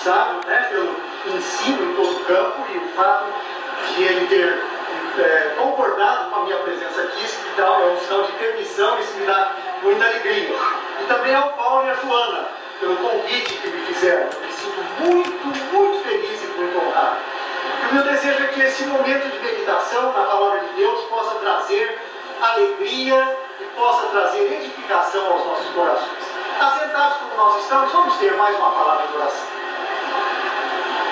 aguçado, né, pelo ensino em todo o campo, e o fato de ele ter concordado com a minha presença aqui, isso me dá, é um sinal de permissão, isso me dá muita alegria. E também ao Paulo e à Joana, pelo convite que me fizeram. Eu me sinto muito feliz e muito honrado. E o meu desejo é que esse momento de meditação na palavra de Deus possa trazer alegria e possa trazer edificação aos nossos corações. Assentados como nós estamos, vamos ter mais uma palavra de oração.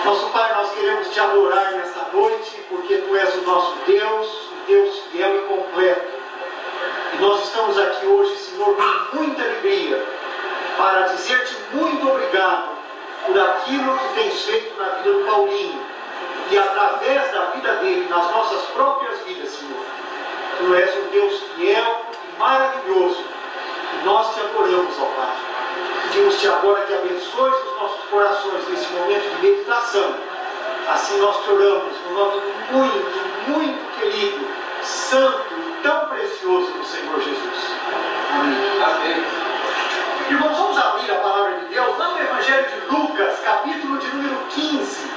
Nosso Pai, nós queremos te adorar nesta noite, porque Tu és o nosso Deus, o Deus fiel e completo. E nós estamos aqui hoje, Senhor, com muita alegria, para dizer-te muito obrigado por aquilo que tens feito na vida do Paulinho, e através da vida dele, nas nossas próprias vidas, Senhor. Tu és um Deus fiel e maravilhoso, e nós te adoramos, ó Pai. Pedimos-te agora que abençoes os nossos corações nesse momento de meditação. Assim nós te oramos no nome muito querido, santo e tão precioso do Senhor Jesus. Amém. Amém. Irmãos, vamos abrir a palavra de Deus lá no Evangelho de Lucas, capítulo de número 15.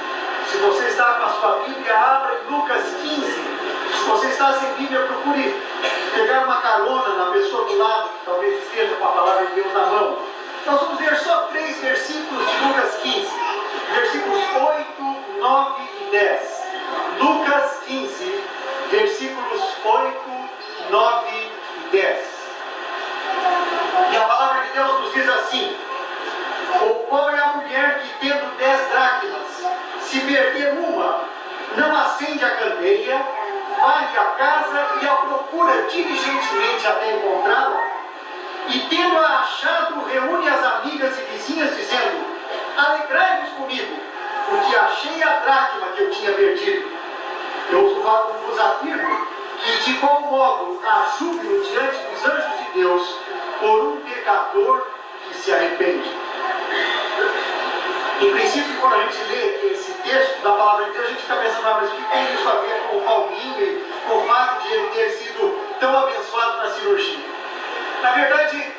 Se você está com a sua Bíblia, abra em Lucas 15. Se você está sem Bíblia, procure pegar uma carona na pessoa do lado, que talvez esteja com a palavra de Deus na mão. Nós vamos ler só 3 versículos de Lucas 15. Versículos 8, 9 e 10. Lucas 15, versículos 8, 9 e 10. E a palavra de Deus nos diz assim: ou qual é a mulher que, tendo 10 dracmas, se perder uma, não acende a candeia, varre a casa e a procura diligentemente até encontrá-la? E tendo-a achado, reúne as amigas e vizinhas, dizendo: alegrai-vos comigo, porque achei a dracma que eu tinha perdido. Eu vos afirmo que de qual modo há júbilo diante dos anjos de Deus por um pecador que se arrepende. Em princípio, quando a gente lê esse texto da palavra de Deus, a gente fica pensando: mas o que tem isso a ver com o Paulinho e com o fato de ele ter sido tão abençoado na cirurgia? Na verdade,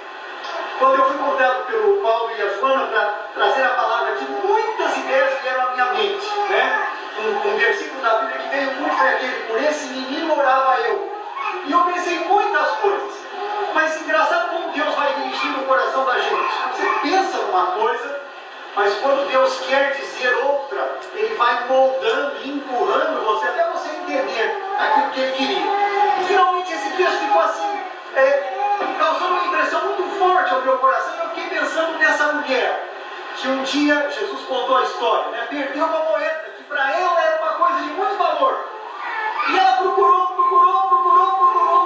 quando eu fui convidado pelo Paulo e a Joana para trazer a palavra aqui, muitas ideias vieram à minha mente, né? Um versículo da Bíblia que veio muito foi aquele: por esse menino orava eu. E eu pensei em muitas coisas, mas engraçado como Deus vai dirigindo o coração da gente. Você pensa numa coisa, mas quando Deus quer dizer outra, Ele vai moldando e empurrando você até você entender aquilo que Ele queria. E finalmente esse texto ficou assim, causando uma impressão muito forte ao meu coração. Eu fiquei pensando nessa mulher, que um dia, Jesus contou a história, né? Perdeu uma moeda, que para ela era uma coisa de muito valor. E ela procurou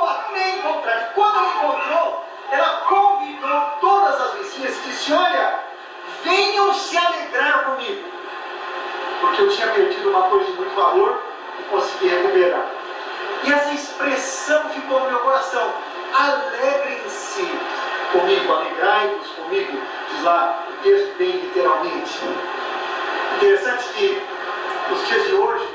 até encontrar. E quando ela encontrou, ela convidou todas as vizinhas e disse: olha, venham se alegrar comigo, porque eu tinha perdido uma coisa de muito valor e consegui recuperar. E essa expressão ficou no meu coração: alegrem-se comigo, alegrai-vos comigo, diz lá o texto bem literalmente. Interessante que nos dias de hoje,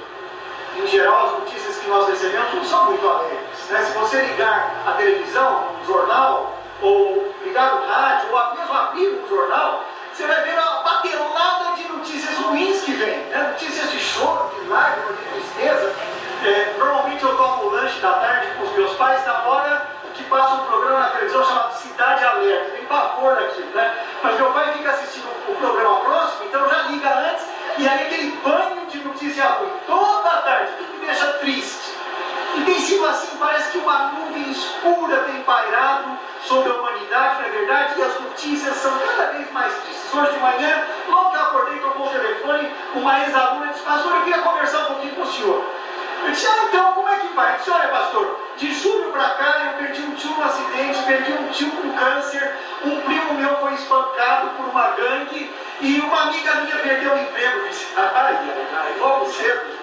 em geral, as notícias que nós recebemos não são muito alegres, né? Se você ligar a televisão, um jornal, ou ligar o rádio, ou mesmo abrir um jornal, você vai ver uma batelada de notícias ruins que vem, né? Notícias de choro, de lágrimas, de tristeza. Normalmente eu tomo o lanche da tarde com os meus pais na hora que passa um programa na televisão chamado Cidade Alerta. Tem pavor daquilo, né? Mas meu pai fica assistindo o programa próximo, então já liga antes, e aí aquele banho de notícia ruim toda a tarde, tudo me deixa triste. E tem sido assim, parece que uma nuvem escura tem pairado sobre a humanidade, na verdade, e as notícias são cada vez mais tristes. Hoje de manhã, logo que eu acordei, tocou o telefone, uma ex-aluna disse: pastor, eu queria conversar um pouquinho com o senhor. Eu disse: então, como é que vai? Eu disse: olha, pastor, de julho para cá eu perdi um tio num acidente, perdi um tio com câncer, um primo meu foi espancado por uma gangue e uma amiga minha perdeu o emprego. Eu disse: logo cedo.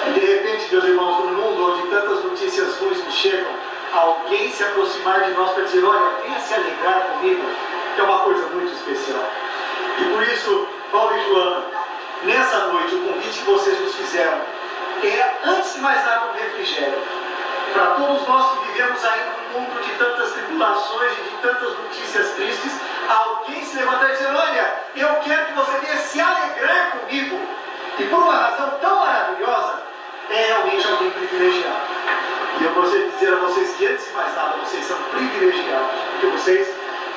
E de repente, meus irmãos, num mundo onde tantas notícias ruins nos chegam, alguém se aproximar de nós para dizer: olha, venha se alegrar comigo, que é uma coisa muito especial. E por isso, Paulo e Joana, nessa noite, o convite que vocês nos fizeram é, antes de mais nada, um refrigério. Para todos nós que vivemos ainda num mundo de tantas tribulações e de tantas notícias tristes, alguém alguém se levantar e dizer: olha, eu quero que você venha se alegrar comigo, e por uma razão tão maravilhosa, é realmente alguém privilegiado. E eu gostaria de dizer a vocês que, antes de mais nada, vocês são privilegiados, porque vocês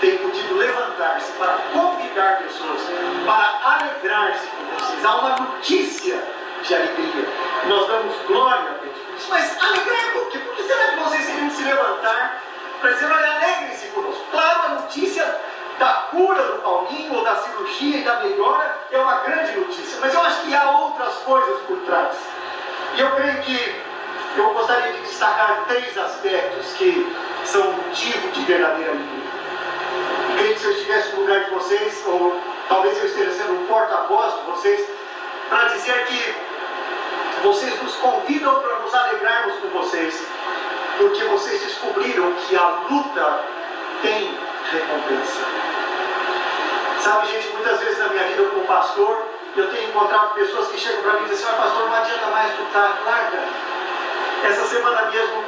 têm podido levantar-se para convidar pessoas, para alegrar-se com vocês. Há uma notícia de alegria. Nós damos glória a Deus por isso. Mas alegrar por quê? Por que será que vocês teriam que se levantar para dizer: olha, alegrem-se conosco? Claro, a notícia da cura do Paulinho, ou da cirurgia e da melhora, é uma grande notícia. Mas eu acho que há outras coisas por trás. E eu creio que eu gostaria de destacar 3 aspectos que são motivo de verdadeira alegria. Creio que se eu estivesse no lugar de vocês, ou talvez eu esteja sendo um porta-voz de vocês, para dizer que vocês nos convidam para nos alegrarmos com vocês, porque vocês descobriram que a luta tem recompensa. Sabe, gente, muitas vezes na minha vida como pastor, eu tenho encontrado pessoas que chegam para mim e dizem: olha, pastor, não adianta mais lutar, larga. Essa semana mesmo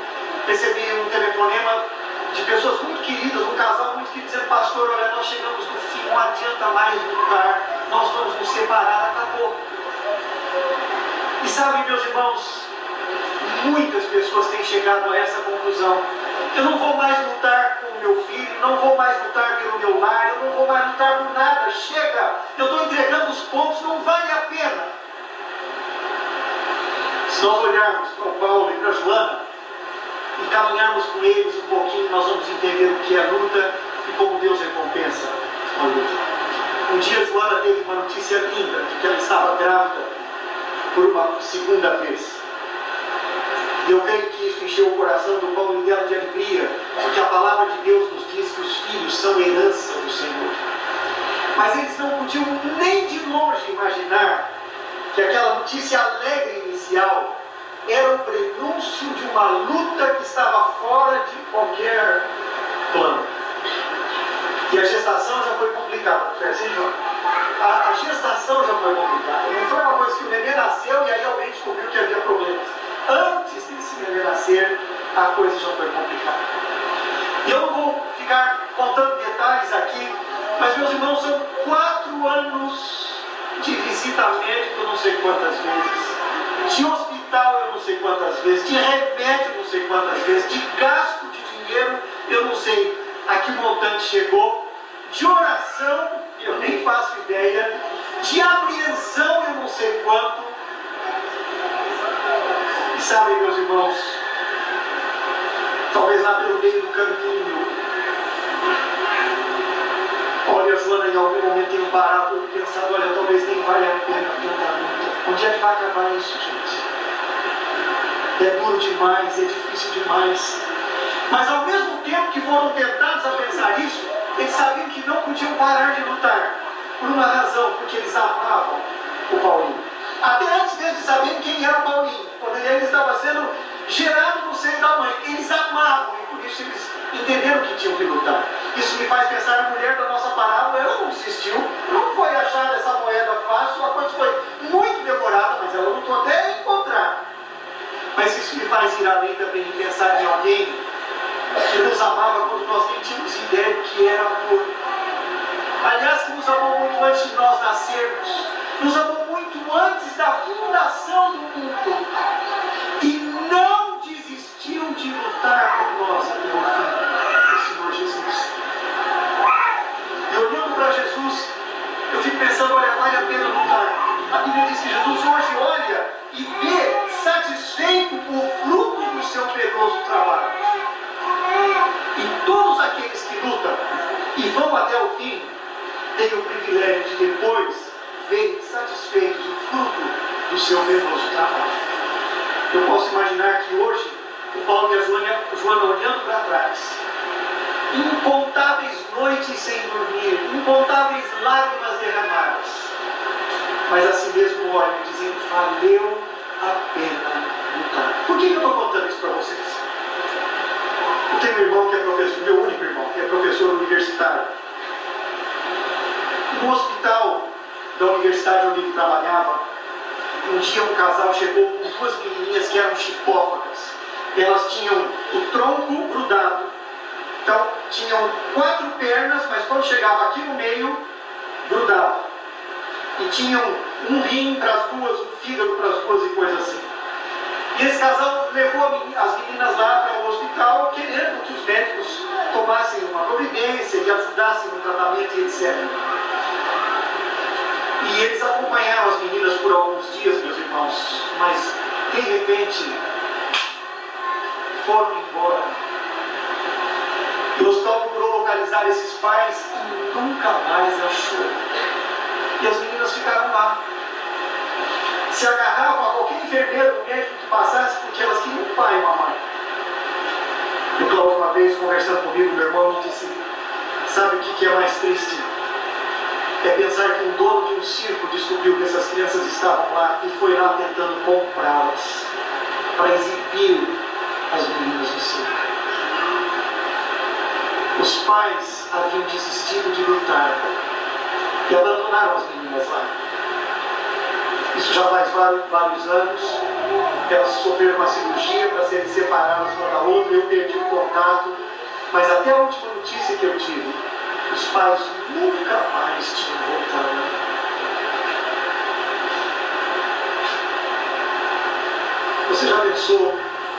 recebi um telefonema de pessoas muito queridas, um casal muito querido, dizendo: pastor, olha, nós chegamos no fim, não adianta mais lutar, nós vamos nos separar, acabou. E sabe, meus irmãos, muitas pessoas têm chegado a essa conclusão: eu não vou mais lutar com o meu filho, não vou mais lutar pelo meu lar, eu não vou mais lutar por nada, chega, eu estou entregando os pontos, não vale a pena. Se nós olharmos para o Paulo e para a Joana e caminharmos com eles um pouquinho, nós vamos entender o que é luta e como Deus recompensa a luta. Um dia Joana teve uma notícia linda de que ela estava grávida por uma segunda vez. E eu creio que isso encheu o coração do Paulo e dela de alegria, porque a palavra de Deus nos diz que os filhos são herança do Senhor. Mas eles não podiam nem de longe imaginar que aquela notícia alegre inicial era o prenúncio de uma luta que estava fora de qualquer plano. E a gestação já foi complicada, não foi assim, João? A gestação já foi complicada. Não foi uma coisa que o neném nasceu e aí alguém descobriu que havia problemas. Antes desse neném nascer, a coisa já foi complicada. E eu não vou ficar contando detalhes aqui, mas, meus irmãos, são 4 anos de visita médica, eu não sei quantas vezes, de hospital, eu não sei quantas vezes, de remédio, não sei quantas vezes, de gasto de dinheiro, eu não sei a que montante chegou, de oração, eu nem faço ideia, de apreensão, eu não sei quanto. E sabem, meus irmãos, talvez lá pelo meio do caminho, olha, a Joana em algum momento tem parado e pensado: olha, talvez nem vale a pena tanta luta. Onde é que vai acabar isso, gente? É duro demais, é difícil demais. Mas ao mesmo tempo que foram tentados a pensar isso, eles sabiam que não podiam parar de lutar. Por uma razão, porque eles amavam o Paulinho. Até antes mesmo de saberem quem era o Paulinho, quando ele estava sendo gerado no seio da mãe, eles amavam, e por isso eles entenderam que tinham que lutar. Isso me faz pensar na mulher da nossa parábola. Ela não desistiu, não foi achar essa moeda fácil, a coisa foi muito demorada, mas ela lutou até encontrar. Mas isso me faz ir além também e pensar em alguém que nos amava quando nós nem tínhamos ideia do que era amor. Aliás, que nos amou muito antes de nós nascermos, nos amou muito antes da fundação do mundo, e não desistiu de lutar por nós até o fim, o Senhor Jesus. E olhando para Jesus, eu fico pensando: olha, vale a pena lutar. A Bíblia diz que Jesus hoje olha e vê satisfeito o fruto do seu penoso trabalho. E todos aqueles que lutam e vão até o fim têm o privilégio de depois verem satisfeitos o fruto do seu penoso trabalho. Eu posso imaginar que hoje o Paulo e a Joana olhando para trás, incontáveis noites sem dormir, incontáveis lágrimas derramadas, mas assim mesmo olham dizendo: valeu a pena lutar. Por que eu estou contando isso para vocês? Eu tenho um irmão que é professor, meu único irmão, que é professor universitário. No hospital da universidade onde ele trabalhava, um dia um casal chegou com 2 menininhas que eram chipófagas. Elas tinham o tronco grudado. Então, tinham 4 pernas, mas quando chegava aqui no meio, grudava. E tinham um rim para as duas, um fígado para as duas e coisa assim. E esse casal levou as meninas lá para o hospital, querendo que os médicos tomassem uma providência e ajudassem no tratamento e etc. E eles acompanharam as meninas por alguns dias, meus irmãos, mas de repente foram embora. E o hospital procurou localizar esses pais e nunca mais achou. E as meninas ficaram lá. Se agarravam a qualquer enfermeiro do médico que passasse, porque elas queriam um pai e uma mãe. E o Cláudio, uma vez, conversando comigo, meu irmão, me disse: sabe o que é mais triste? É pensar que um dono de um circo descobriu que essas crianças estavam lá e foi lá tentando comprá-las para exibir as meninas no circo. Os pais haviam desistido de lutar e abandonaram as meninas lá. Isso já faz vários anos. Elas sofreram uma cirurgia para serem separadas uma da outra. Eu perdi o contato. Mas até a última notícia que eu tive, os pais nunca mais tinham voltado. Você já pensou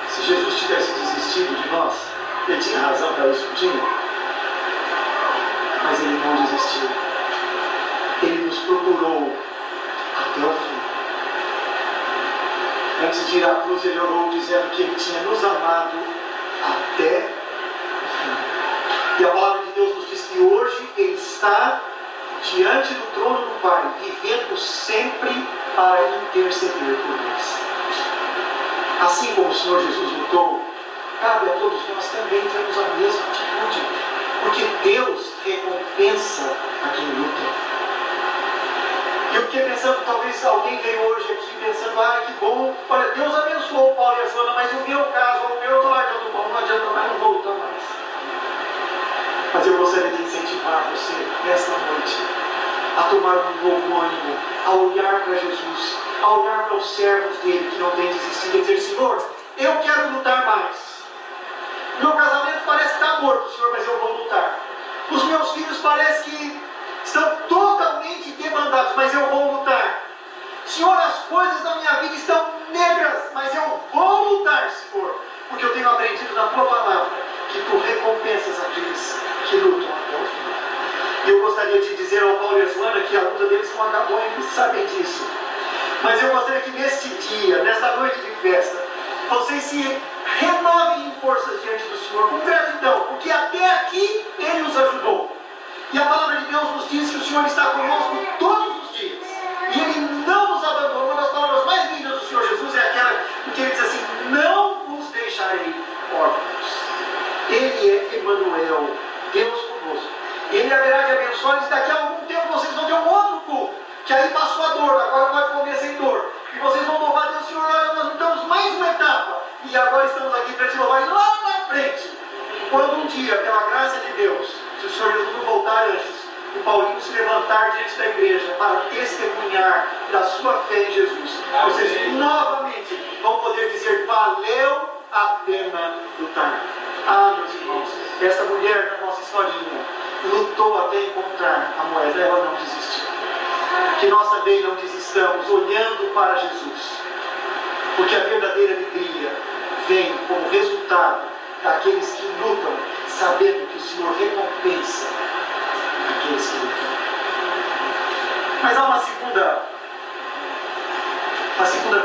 se Jesus tivesse desistido de nós? Ele tinha razão para isso, tinha. Mas ele não desistiu. Ele nos procurou até o fim. Antes de ir à cruz, ele orou dizendo que ele tinha nos amado até o fim. E a palavra de Deus nos diz que hoje ele está diante do trono do Pai, vivendo sempre para interceder por nós. Assim como o Senhor Jesus lutou, cabe a todos nós também termos a mesma atitude, porque Deus recompensa a quem luta. Eu fiquei pensando, talvez alguém veio hoje aqui pensando: que bom, olha, Deus abençoou o Paulo e a Joana, mas o meu caso, eu estou largando mão, não adianta mais, não vou lutar mais. Mas eu gostaria de incentivar você, nesta noite, a tomar um novo ânimo, a olhar para Jesus, a olhar para os servos dele que não têm desistido, e dizer: Senhor, eu quero lutar mais. Meu casamento parece que está morto, Senhor, mas eu vou lutar. Os meus filhos parece que estão totalmente demandados, mas eu vou lutar. Senhor, as coisas da minha vida estão negras, mas eu vou lutar, Senhor, porque eu tenho aprendido na tua palavra que tu recompensas aqueles que lutam até o fim. E eu gostaria de dizer ao Paulo e a Joana que a luta deles não acabou, eles sabem disso. Mas eu gostaria que neste dia, nesta noite de festa, vocês se renovem em forças diante do Senhor, com gratidão, porque até aqui Ele nos ajudou. E a palavra de Deus nos diz que o Senhor está conosco todos os dias. E Ele não nos abandonou. Uma das palavras mais lindas do Senhor Jesus é aquela em que Ele diz assim: não vos deixarei órfãos. Ele é Emmanuel, Deus conosco. Ele haverá de abençoar-lhes. Daqui a algum tempo vocês vão ter um outro culto, que aí passou a dor, agora pode comer sem dor. E vocês vão louvar a Deus: Senhor, olha, nós lutamos mais uma etapa. E agora estamos aqui para te louvar. E lá na frente, quando um dia, pela graça de Deus, se o Senhor Jesus não voltar antes, o Paulinho se levantar diante da igreja para testemunhar da sua fé em Jesus, vocês novamente vão poder dizer: valeu a pena lutar. Meus irmãos, essa mulher da nossa historinha lutou até encontrar a moeda, ela não desistiu. Que nós também não desistamos olhando para Jesus, porque a verdadeira alegria vem como resultado daqueles que lutam, sabendo que o Senhor recompensa aqueles que lutam. Mas há uma segunda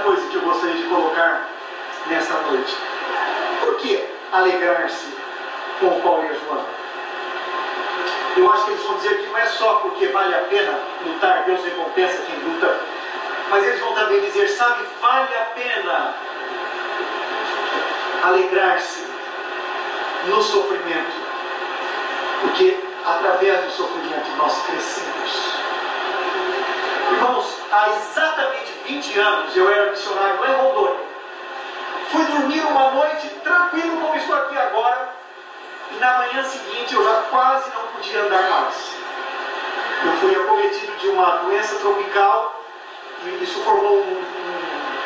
coisa que eu gostaria de colocar nesta noite. Por que alegrar-se com o Paulo e a Joana? Eu acho que eles vão dizer que não é só porque vale a pena lutar, Deus recompensa quem luta, mas eles vão também dizer: sabe, vale a pena alegrar-se no sofrimento, porque através do sofrimento nós crescemos. Irmãos, há exatamente 20 anos eu era missionário lá em Rondônia. Fui dormir uma noite tranquilo como estou aqui agora, e na manhã seguinte eu já quase não podia andar mais. Eu fui acometido de uma doença tropical, e isso formou um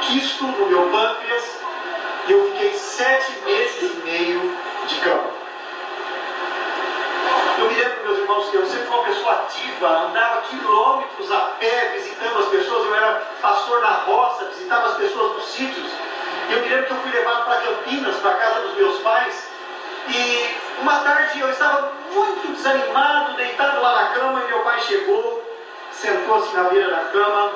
quisto no meu pâncreas, e eu fiquei 7 meses e meio de cama. irmãos, eu sempre fui uma pessoa ativa, andava quilômetros a pé visitando as pessoas. Eu era pastor na roça, visitava as pessoas nos sítios. Eu me lembro que eu fui levado para Campinas, para a casa dos meus pais. E uma tarde eu estava muito desanimado, deitado lá na cama, e meu pai chegou, sentou-se na beira da cama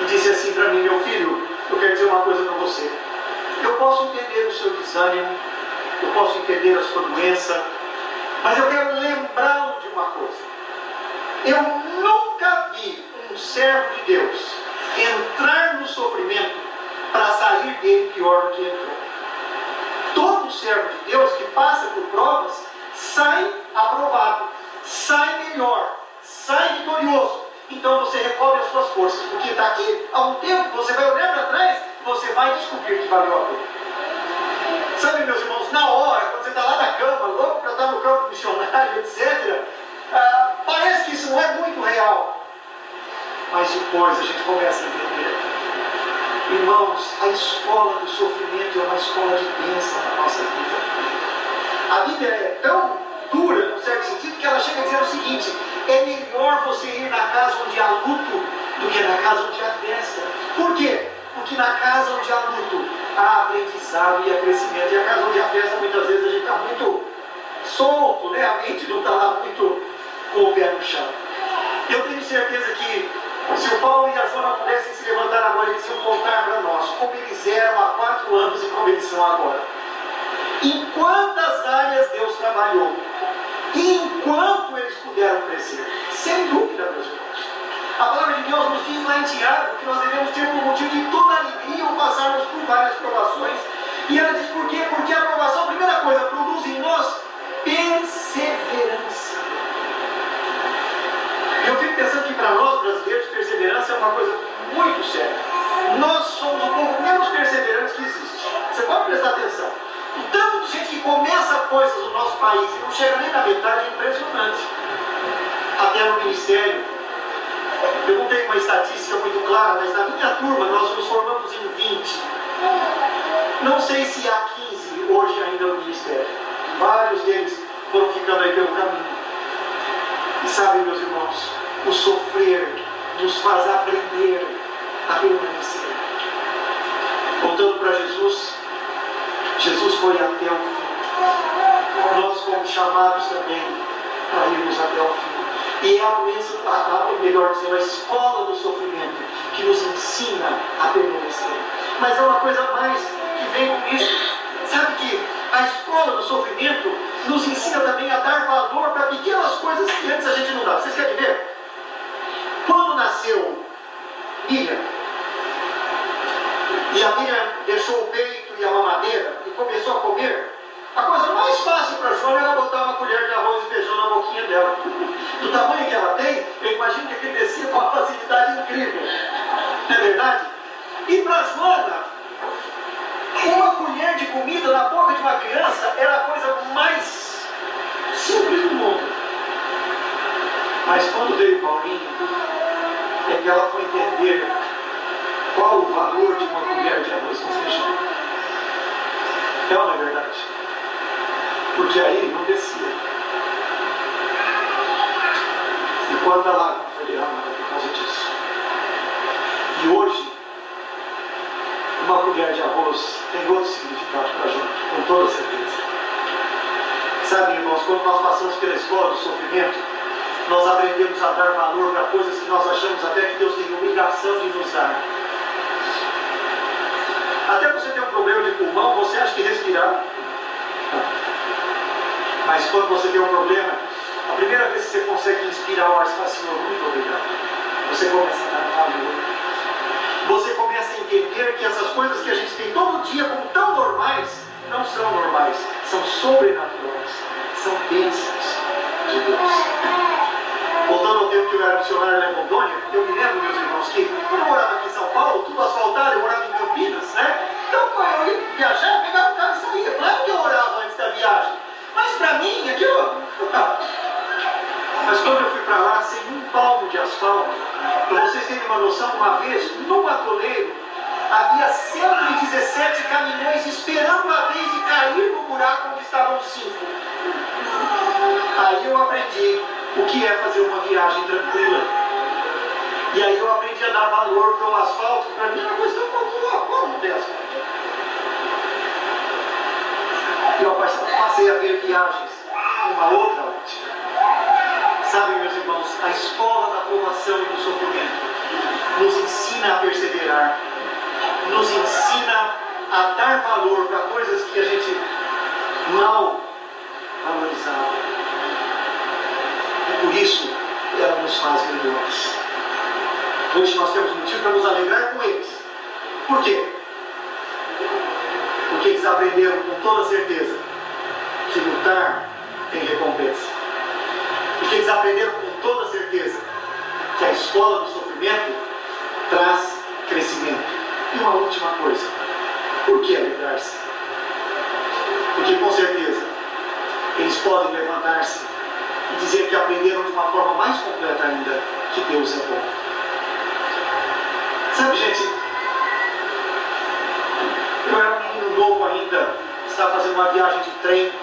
e disse assim para mim: meu filho, eu quero dizer uma coisa para você. Eu posso entender o seu desânimo, eu posso entender a sua doença, mas eu quero lembrá-lo de uma coisa. Eu nunca vi um servo de Deus entrar no sofrimento para sair dele pior do que entrou. Todo servo de Deus que passa por provas sai aprovado, sai melhor, sai vitorioso. Então você recobre as suas forças, porque daqui a um tempo você vai olhar para trás e você vai descobrir que valeu a pena. Sabe, meus irmãos, na hora, quando você está lá na cama, louco para estar no campo missionário, etc., parece que isso não é muito real. Mas depois a gente começa a entender. Irmãos, a escola do sofrimento é uma escola de bênção na nossa vida. A vida é tão dura, no certo sentido, que ela chega a dizer o seguinte: é melhor você ir na casa onde há luto do que na casa onde há festa. Por quê? Porque na casa onde há luto há aprendizado e há crescimento. E a casa onde há festa, muitas vezes a gente está muito solto, né? A mente não está lá muito com o pé no chão. Eu tenho certeza que se o Paulo e a Joana pudessem se levantar agora, eles iam contar para nós como eles eram há 4 anos e como eles são agora. Em quantas áreas Deus trabalhou. E enquanto eles puderam crescer. Sem dúvida, meus irmãos. A palavra de Deus nos diz lá em Tiago que nós devemos ter por motivo de toda alegria ou passarmos por várias provações. E ela diz por quê? Porque a provação, a primeira coisa, produz em nós perseverança. E eu fico pensando que para nós brasileiros, perseverança é uma coisa muito séria. Nós somos o povo menos perseverante que existe. Você pode prestar atenção. O tanto de gente que começa coisas no nosso país e não chega nem na metade é impressionante. Até no ministério. Eu não tenho uma estatística muito clara, mas na minha turma nós nos formamos em 20. Não sei se há 15 hoje ainda no ministério. Vários deles foram ficando aí pelo caminho. E sabem, meus irmãos, o sofrer nos faz aprender a permanecer. Voltando para Jesus, Jesus foi até o fim. Nós fomos chamados também para irmos até o fim. E é a doença, melhor dizendo, a escola do sofrimento que nos ensina a permanecer. Mas é uma coisa mais que vem com isso. Sabe que a escola do sofrimento nos ensina também a dar valor para pequenas coisas que antes a gente não dava. Vocês querem ver? Quando nasceu Miriam, e a Miriam deixou o peito e a mamadeira e começou a comer, a coisa mais fácil para a Joana era botar uma colher de arroz e feijão na boquinha dela. Do tamanho que ela tem, eu imagino que aquele descia com uma facilidade incrível. Não é verdade? E para a Joana, uma colher de comida na boca de uma criança era a coisa mais simples do mundo. Mas quando veio Paulinho, é que ela foi entender qual o valor de uma colher de arroz com feijão. É uma verdade. Porque aí não descia. E quanta lágrima foi derramada por causa disso. E hoje, uma colher de arroz tem outro significado para a gente, com toda certeza. Sabe, irmãos, quando nós passamos pela escola do sofrimento, nós aprendemos a dar valor para coisas que nós achamos até que Deus tem obrigação de nos dar. Até você ter um problema de pulmão, você acha que respirar. Mas quando você tem um problema, a primeira vez que você consegue inspirar o ar, você fala: Senhor, muito obrigado. Você começa a dar valor. Você começa a entender que essas coisas que a gente tem todo dia como tão normais, não são normais, são sobrenaturais, são bênçãos de Deus. Voltando ao tempo que eu era missionário lá em Rondônia, eu me lembro, meus irmãos, que quando eu morava aqui em São Paulo, tudo asfaltado, eu morava em Campinas, né? Então, eu ia viajar, pegava o carro e saía. Claro que eu orava antes da viagem, mas para mim, aquilo... Mas quando eu fui para lá, sem um palmo de asfalto, para vocês terem uma noção, uma vez, no atoleiro, havia 117 caminhões esperando a vez de cair no buraco onde estavam 5. Aí eu aprendi o que é fazer uma viagem tranquila. E aí eu aprendi a dar valor para o asfalto, para mim era uma coisa tão como dessa. E eu passei a ver viagens com uma outra ótica. Sabe, meus irmãos, a escola da provação e do sofrimento nos ensina a perseverar, nos ensina a dar valor para coisas que a gente mal valorizava. E por isso, ela nos faz melhores. Hoje nós temos motivo para nos alegrar com eles. Por quê? Porque eles aprenderam com toda certeza que lutar tem recompensa. Porque eles aprenderam com toda certeza que a escola do sofrimento traz crescimento. E uma última coisa, por que alegrar-se? Porque com certeza eles podem levantar-se e dizer que aprenderam de uma forma mais completa ainda que Deus é bom. Sabe, gente, eu era um menino novo ainda, estava fazendo uma viagem de trem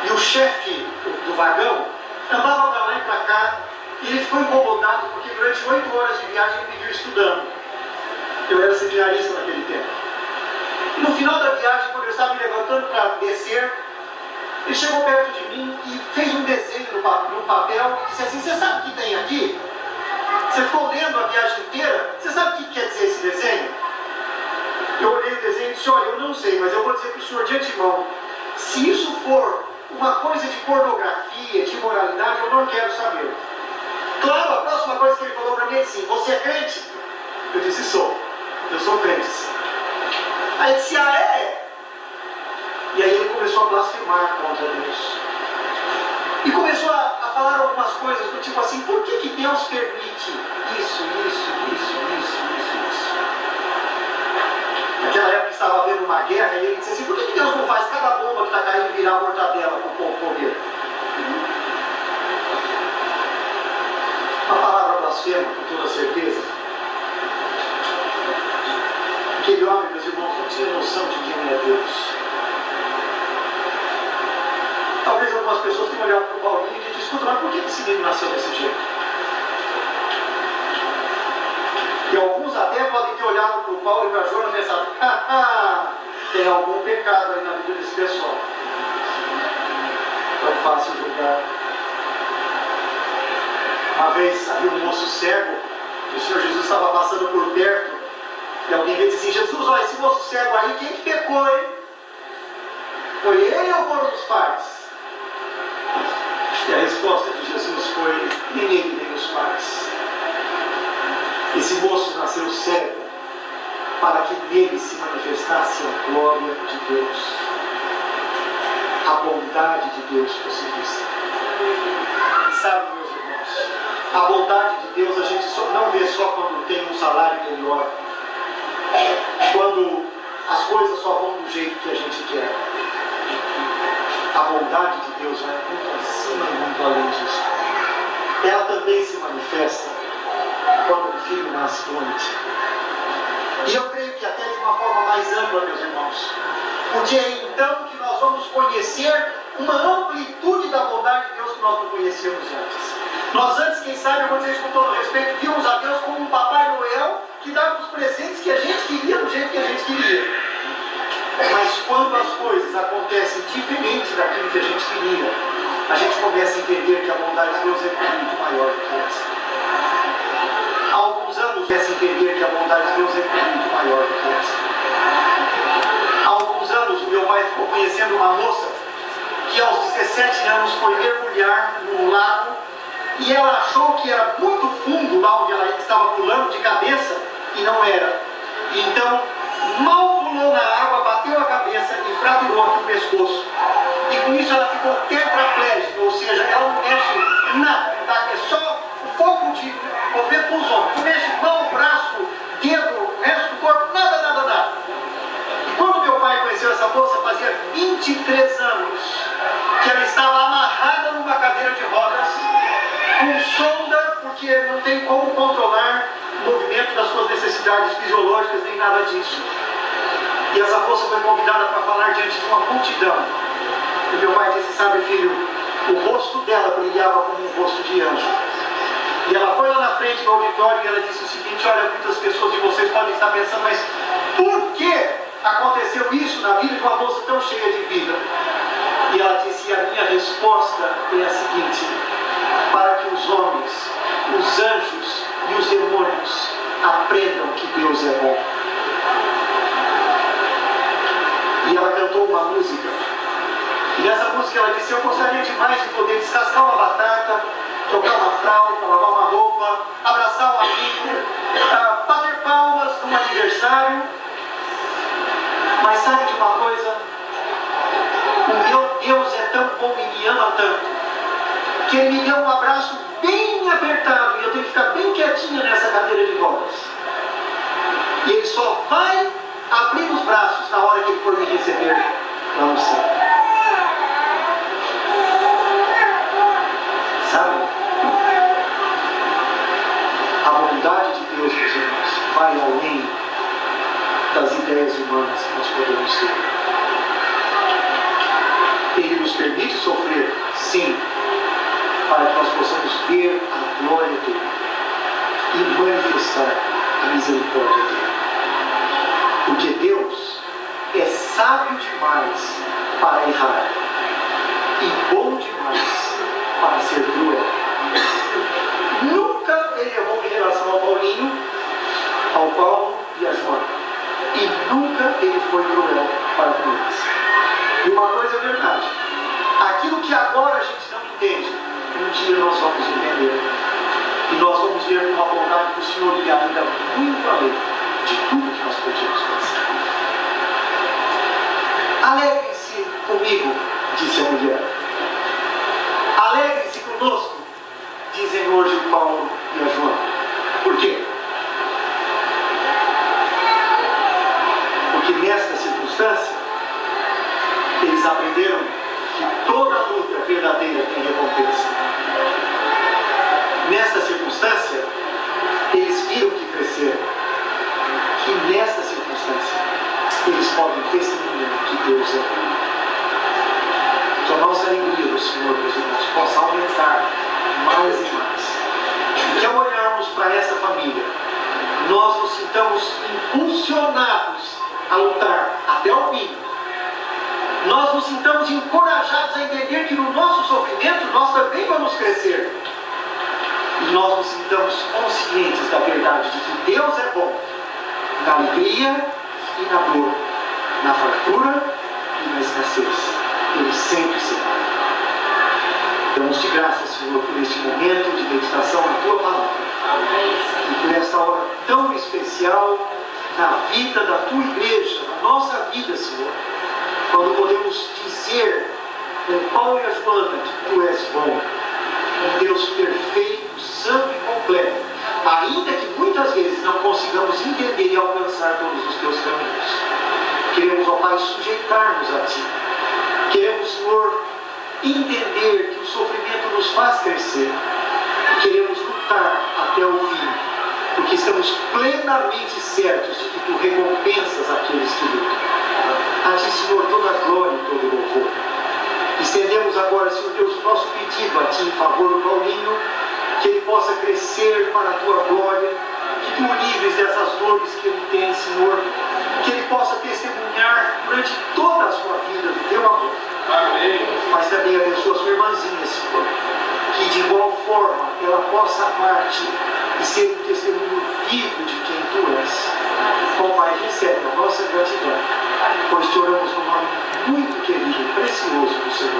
e o chefe do vagão andava para lá e para cá e ele ficou incomodado porque durante 8 horas de viagem ele me viu estudando. Eu era seminarista naquele tempo. E no final da viagem, quando eu estava me levantando para descer, ele chegou perto de mim e fez um desenho no papel e disse assim: você sabe o que tem aqui? Você ficou lendo a viagem inteira? Você sabe o que quer dizer esse desenho? Eu olhei o desenho e disse: olha, eu não sei, mas eu vou dizer para o senhor de antemão, se isso for uma coisa de pornografia, de imoralidade, eu não quero saber. Claro, a próxima coisa que ele falou para mim é assim: você é crente? Eu disse: sou. Eu sou crente. Aí ele disse: ah, é? E aí ele começou a blasfemar contra Deus. E começou a falar algumas coisas do tipo assim: por que Deus permite isso? Naquela época estava havendo uma guerra e ele disse assim: por que Deus não faz cada bomba que está caindo virar mortadela para o povo comer? Uma palavra blasfema, com toda certeza. Aquele homem, meus irmãos, não tinha noção de quem é Deus. Talvez algumas pessoas tenham olhado para o Paulinho e dito: escuta, mas por que esse menino nasceu desse jeito? E alguns até podem ter olhado para o Paulo e para a Joana e pensado: tem algum pecado aí na vida desse pessoal. Tão fácil julgar. Uma vez havia um moço cego, e o Senhor Jesus estava passando por perto, e alguém veio dizer assim: Jesus, olha, esse moço cego aí, quem que pecou, hein? Foi ele ou foram os pais? E a resposta de Jesus foi: nem ele, nem os pais. Esse moço nasceu cego para que nele se manifestasse a glória de Deus, a bondade de Deus fosse vista. Sabe, meus irmãos, a bondade de Deus a gente não vê só quando tem um salário melhor, quando as coisas só vão do jeito que a gente quer. A bondade de Deus vai muito acima e muito além disso. Ela também se manifesta quando o filho nasce doente. E eu creio que até de uma forma mais ampla, meus irmãos, porque é então que nós vamos conhecer uma amplitude da bondade de Deus que nós não conhecíamos antes. Nós antes, quem sabe, eu vou dizer isso com todo respeito, vimos a Deus como um Papai Noel que dava os presentes que a gente queria do jeito que a gente queria. Mas quando as coisas acontecem diferente daquilo que a gente queria, a gente começa a entender que a bondade de Deus é muito maior do que essa. Há alguns anos, começa a entender que a bondade de Deus é muito maior do que essa. Há alguns anos, o meu pai ficou conhecendo uma moça que aos 17 anos foi mergulhar no lago e ela achou que era muito fundo lá onde ela estava pulando de cabeça e não era. Então, mal pulou na água, bateu a cabeça e fraturou aqui o pescoço. E com isso ela ficou tetraplégica, ou seja, ela não mexe nada, tá? É só o foco de mover para os ombros. Não mexe mão, braço, dedo, o resto do corpo, nada. E quando meu pai conheceu essa moça, fazia 23 anos que ela estava amarrada numa cadeira de rodas, com sonda, porque não tem como controlar o movimento das suas necessidades fisiológicas, nem nada disso. E essa moça foi convidada para falar diante de uma multidão. E meu pai disse: sabe, filho, O rosto dela brilhava como um rosto de anjo. E ela foi lá na frente do auditório e ela disse o seguinte: olha, muitas pessoas de vocês podem estar pensando, mas por que aconteceu isso na vida de uma moça tão cheia de vida? E ela disse: a minha resposta é a seguinte: para que os homens, os anjos e os demônios aprendam que Deus é bom. E ela cantou uma música. E nessa música ela disse: eu gostaria demais de poder descascar uma batata, trocar uma fralda, lavar uma roupa, abraçar um amigo, bater palmas num aniversário. Mas sabe de uma coisa? O meu Deus é tão bom e me ama tanto, que Ele me deu um abraço bem apertado e eu tenho que ficar bem quietinha nessa cadeira de rodas. E Ele só vai abrir os braços na hora que Ele for me receber lá no céu. Sabe? A bondade de Deus, meus irmãos, vai além das ideias humanas que nós podemos ter. Ele nos permite sofrer, sim, para que nós possamos ver a glória dele e manifestar a misericórdia dele. Porque Deus é sábio demais para errar e bom demais para ser cruel. Nunca ele errou em relação ao Paulinho, ao Paulo e a Joana. E nunca ele foi cruel para com eles. E uma coisa é verdade: aquilo que agora a gente não entende, um dia nós vamos entender. E nós vamos ver com a bondade do Senhor e ainda muito além de tudo que nós podemos pensar. Alegrem-se comigo, disse a mulher. Alegrem-se conosco, dizem hoje o Paulo e a Joana. Por quê? Porque nesta circunstância, eles aprenderam que toda luta verdadeira tem recompensa. Nesta circunstância, eles viram que cresceram. E nesta circunstância, eles podem testemunhar que Deus é bom. Que a nossa alegria do Senhor, meus irmãos, possa aumentar mais e mais. E que ao olharmos para essa família, nós nos sintamos impulsionados a lutar até o fim. Nós nos sintamos encorajados a entender que no nosso sofrimento nós também vamos crescer. E nós nos sintamos conscientes da verdade de que Deus é bom na alegria e na dor, na fartura e na escassez. Ele sempre será. Damos-te graças, Senhor, por este momento de meditação na Tua Palavra. E por esta hora tão especial na vida da Tua Igreja, na nossa vida, Senhor. Quando podemos dizer com Paulo e a Joana que Tu és bom, um Deus perfeito, santo e completo, ainda que muitas vezes não consigamos entender e alcançar todos os Teus caminhos. Queremos, ó Pai, sujeitar-nos a Ti. Queremos, Senhor, entender que o sofrimento nos faz crescer. E queremos lutar até o fim, porque estamos plenamente certos de que Tu recompensas aqueles que lutam. A Ti, Senhor, toda a glória e todo o louvor. Estendemos agora, Senhor Deus, o nosso pedido a Ti em favor do Paulinho, que ele possa crescer para a Tua glória, que Tu o livres dessas dores que ele tem, Senhor, que ele possa testemunhar durante toda a sua vida do Teu amor. Amém. Mas também abençoa a sua irmãzinha, Senhor, que de igual forma ela possa amar-Te e ser um testemunho vivo de quem Tu és. Ó Pai, recebe a nossa gratidão, pois Te oramos no nome muito querido e precioso do Senhor